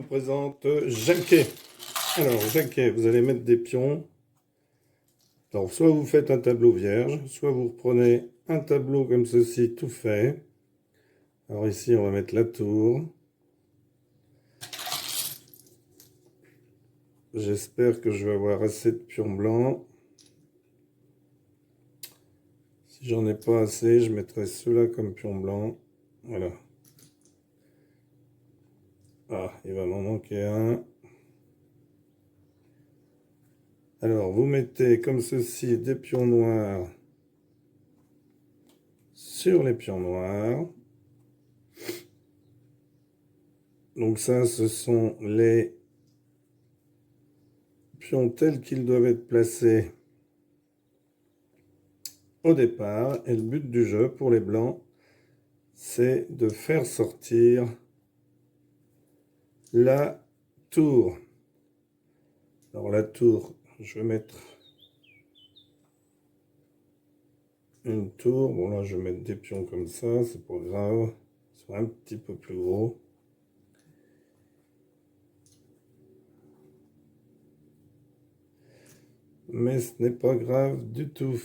présente Jacquet. Alors, Jacquet, vous allez mettre des pions. Alors, soit vous faites un tableau vierge, soit vous reprenez un tableau comme ceci, tout fait. Alors ici, on va mettre la tour. J'espère que je vais avoir assez de pions blancs. Si j'en ai pas assez, je mettrai ceux-là comme pions blancs. Voilà. Ah, il va m'en manquer un. Alors, vous mettez comme ceci des pions noirs sur les pions noirs. Donc ça, ce sont les pions tels qu'ils doivent être placés au départ. Et le but du jeu pour les blancs, c'est de faire sortir la tour. Alors la tour, je vais mettre une tour. Bon là, je vais mettre des pions comme ça, c'est pas grave. Ils sont un petit peu plus gros. Mais ce n'est pas grave du tout.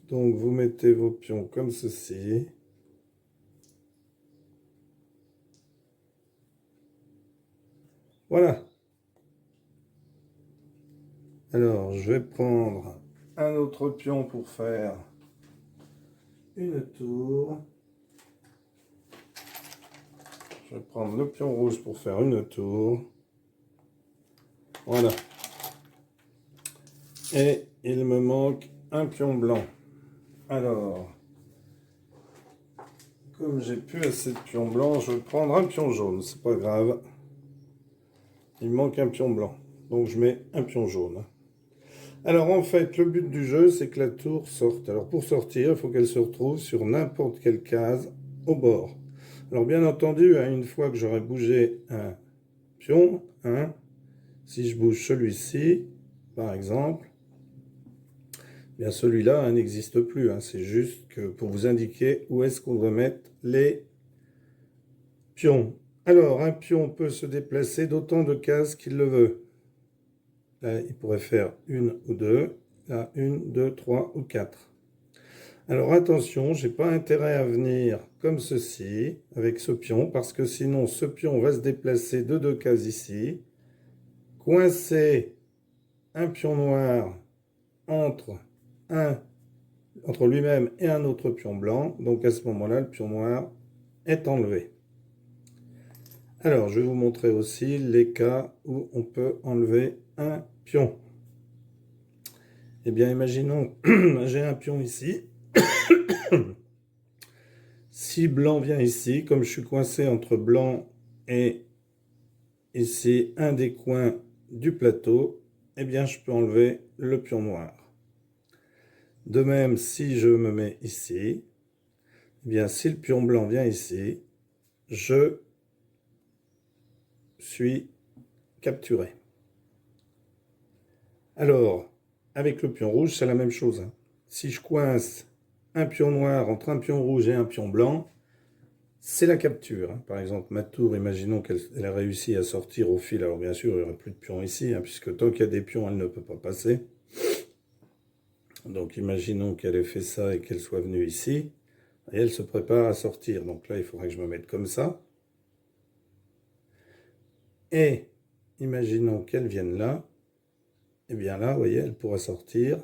Donc vous mettez vos pions comme ceci. Voilà. Alors je vais prendre un autre pion pour faire une tour. Je vais prendre le pion rouge pour faire une tour. Voilà. Et il me manque un pion blanc. Alors, comme j'ai plus assez de pions blancs, je vais prendre un pion jaune. C'est pas grave. Il me manque un pion blanc. Donc je mets un pion jaune. Alors en fait, le but du jeu, c'est que la tour sorte. Alors pour sortir, il faut qu'elle se retrouve sur n'importe quelle case au bord. Alors bien entendu, une fois que j'aurai bougé un pion, si je bouge celui-ci, par exemple, bien celui-là n'existe plus. C'est juste que pour vous indiquer où est-ce qu'on doit mettre les pions. Alors un pion peut se déplacer d'autant de cases qu'il le veut. Là, il pourrait faire une ou deux. Là, une, deux, trois ou quatre. Alors attention, je n'ai pas intérêt à venir comme ceci, avec ce pion, parce que sinon ce pion va se déplacer de deux cases ici, coincer un pion noir entre lui-même et un autre pion blanc. Donc à ce moment-là, le pion noir est enlevé. Alors, je vais vous montrer aussi les cas où on peut enlever un pion. Eh bien, imaginons, j'ai un pion ici. Si blanc vient ici, comme je suis coincé entre blanc et ici un des coins du plateau, eh bien, je peux enlever le pion noir. De même, si je me mets ici, eh bien, si le pion blanc vient ici, je suis capturé. Alors, avec le pion rouge, c'est la même chose. Si je coince un pion noir entre un pion rouge et un pion blanc, c'est la capture. Par exemple, ma tour, imaginons qu'elle a réussi à sortir au fil. Alors bien sûr, il n'y aura plus de pions ici, puisque tant qu'il y a des pions, elle ne peut pas passer. Donc imaginons qu'elle ait fait ça et qu'elle soit venue ici. Et elle se prépare à sortir. Donc là, il faudrait que je me mette comme ça. Et imaginons qu'elle vienne là. Et bien là, vous voyez, elle pourra sortir.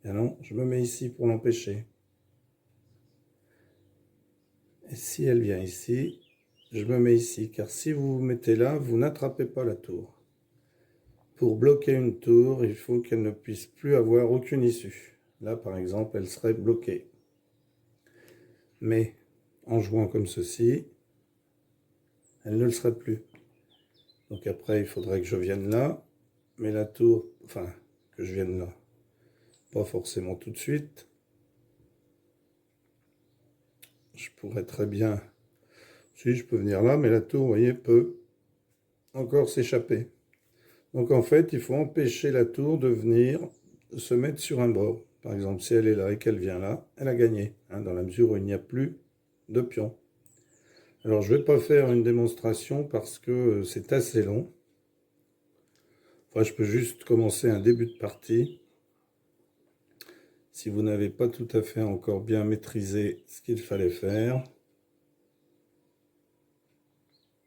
Bien non, je me mets ici pour l'empêcher. Et si elle vient ici, je me mets ici. Car si vous vous mettez là, vous n'attrapez pas la tour. Pour bloquer une tour, il faut qu'elle ne puisse plus avoir aucune issue. Là, par exemple, elle serait bloquée. Mais en jouant comme ceci, elle ne le serait plus. Donc après, il faudrait que je vienne là. Mais la tour, enfin, que je vienne là. Pas forcément tout de suite. Je pourrais très bien... Si, je peux venir là, mais la tour, vous voyez, peut encore s'échapper. Donc en fait, il faut empêcher la tour de venir se mettre sur un bord. Par exemple, si elle est là et qu'elle vient là, elle a gagné, dans la mesure où il n'y a plus de pions. Alors, je ne vais pas faire une démonstration parce que c'est assez long. Enfin, je peux juste commencer un début de partie. Si vous n'avez pas tout à fait encore bien maîtrisé ce qu'il fallait faire.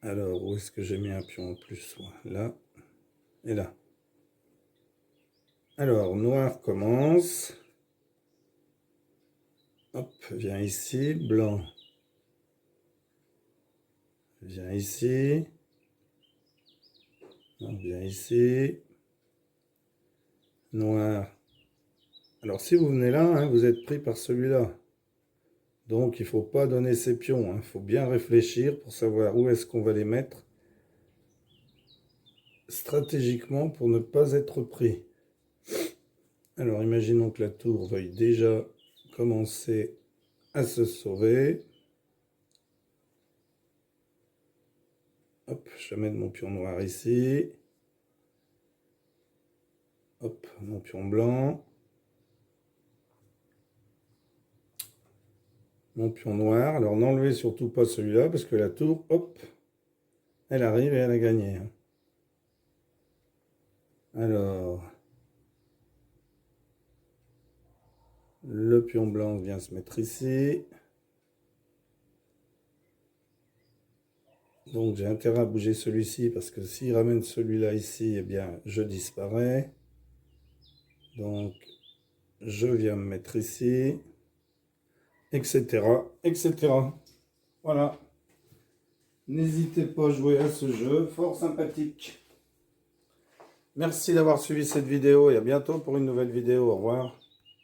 Alors, où est-ce que j'ai mis un pion en plus? Là et là. Alors, noir commence. Hop, viens ici. Blanc. Viens ici. Non, viens ici. Noir. Alors, si vous venez là, hein, vous êtes pris par celui-là. Donc, il ne faut pas donner ses pions. Il faut bien réfléchir pour savoir où est-ce qu'on va les mettre stratégiquement pour ne pas être pris. Alors, imaginons que la tour veuille déjà commencer à se sauver. Hop, je vais mettre mon pion noir ici. Hop, mon pion blanc. Mon pion noir. Alors, n'enlevez surtout pas celui-là parce que la tour, hop, elle arrive et elle a gagné. Alors, le pion blanc vient se mettre ici. Donc, j'ai intérêt à bouger celui-ci parce que s'il ramène celui-là ici, eh bien, je disparais. Donc, je viens me mettre ici, etc., etc. Voilà. N'hésitez pas à jouer à ce jeu, fort sympathique. Merci d'avoir suivi cette vidéo et à bientôt pour une nouvelle vidéo. Au revoir.